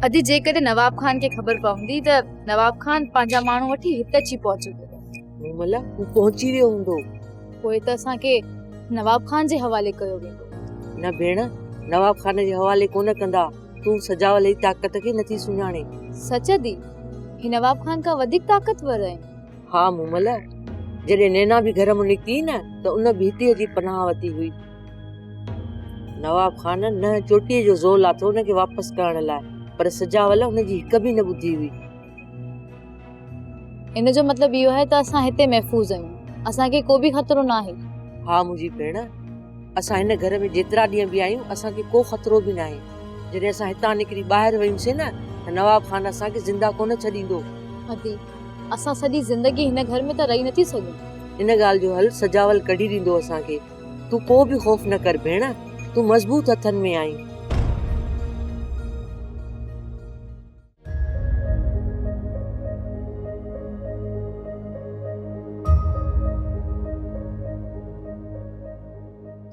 अॼु जेकॾहिं नवाब खान खे ख़बर पवंदी त नवाब खान पंहिंजा माण्हू वठी हिते अची पहुचंदो। मतलब हू पहुची वियो हूंदो। पोइ त असांखे नवाब खान जे हवाले कयो वेंदो। न भेण, नवाब खान जे हवाले कोन कंदा। तूं सजावल जी ताक़त खे नथी सुञाणे। सच दी ही नवाब खान खां वधीक ताक़तवर आहे। हा मुमल, जॾहिं नैना भी घर में निकिती न त उन भी हिते जी पनाह वती हुई। नवाब खान न चोटीअ जो ज़ोर लाथो उनखे वापसि करण लाइ, पर सजावल उनजी हिक बि न ॿुधी हुई। इन जो मतलब इहो आहे त असां हिते महफ़ूज़ आहियूं, असांखे को बि ख़तरो न आहे। हा मुंहिंजी भेण, असां हिन घर में जेतिरा ॾींहं बि आहियूं असांखे को ख़तरो बि न आहे। जॾहिं असां हितां निकिरी ॿाहिरि वयूंसीं न त नवाब खान असांखे ज़िंदा कोन छॾींदो। अदी असां सॼी ज़िंदगी हिन घर में त रही नथी सघूं। इन ॻाल्हि जो हल सजावल कढी ॾींदो असांखे। तूं को बि ख़ौफ़ न कर भेण, तूं मज़बूत हथनि में आहीं।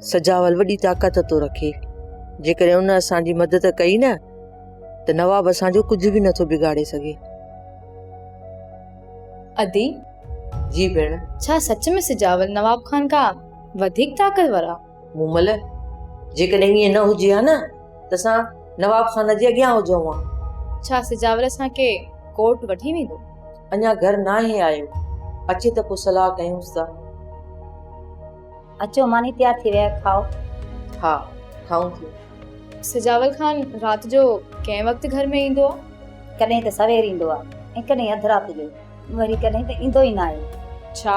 सजावल वॾी ताक़त तो रखे। जेकॾहिं उन असांजी मदद कई न त नवाब असांजो कुझु बि नथो बिगाड़े सघे। अदी जी भेण। छा सच में सजावल नवाब खान खां वधीक ताक़तवर आहे? मुमल, जेकॾहिं ईअं न हुजे हा न त असां नवाब खान जे अॻियां हुजऊं हा। छा सजावल असांखे कोर्ट वठी वेंदो? अञा घर नाहे आयो, अचे त पोइ सलाह कयूंसि था। अचो मानी तैयार थी विया, खाओ। हा खाऊं थी। सजावल खान रात जो कंहिं वक्त घर में ईंदो आहे? कॾहिं त सवेर ईंदो आहे ऐं कॾहिं अधु रात जो, वरी कॾहिं त ईंदो ई न आहे। छा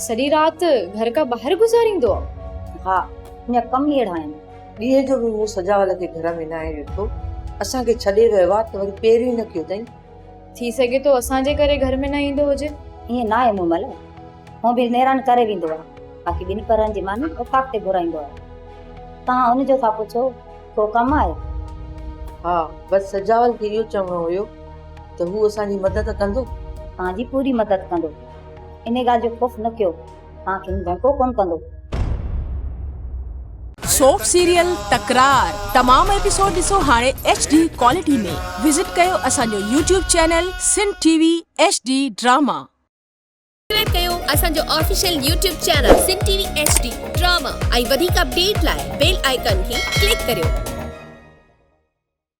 सॼी रात घर खां ॿाहिरि गुज़ारींदो आहे? हा, हिन कम ई अहिड़ा आहिनि। ॾींहं जो बि मूं सजावल खे घर में न आहे ॾिठो। असांखे छॾे वियो आहे त वरी पहिरीं न कयो अथई। थी सघे तो असांजे करे घर में न ईंदो हुजे। ईअं न आहे मुमल, हूं बि नेरान करे वेंदो आहे। बाक़ी ॿिनि परनि जी मानी उफ़ाक़ ते घुराईंदो आहे। तव्हां हुनजो था पुछो को कमु आहे? हा, बसि सजावल खे इहो चवणो हुयो त हू असांजी मदद कंदो। तव्हांजी पूरी मदद कंदो, इन ॻाल्हि जो ख़ौफ़ न कयो। तव्हांखे धोखो कोन कंदो। सोप सीरियल तकरार तमाम एपिसोड ॾिसो हाणे HD क्वालिटी में। विजिट कयो असांजो YouTube channel Sindh TV HD drama. Subscribe कयो असांजो official YouTube channel Sindh TV HD drama ऐं वधीक अपडेट लाइ बेल आइकन खे क्लिक करियो।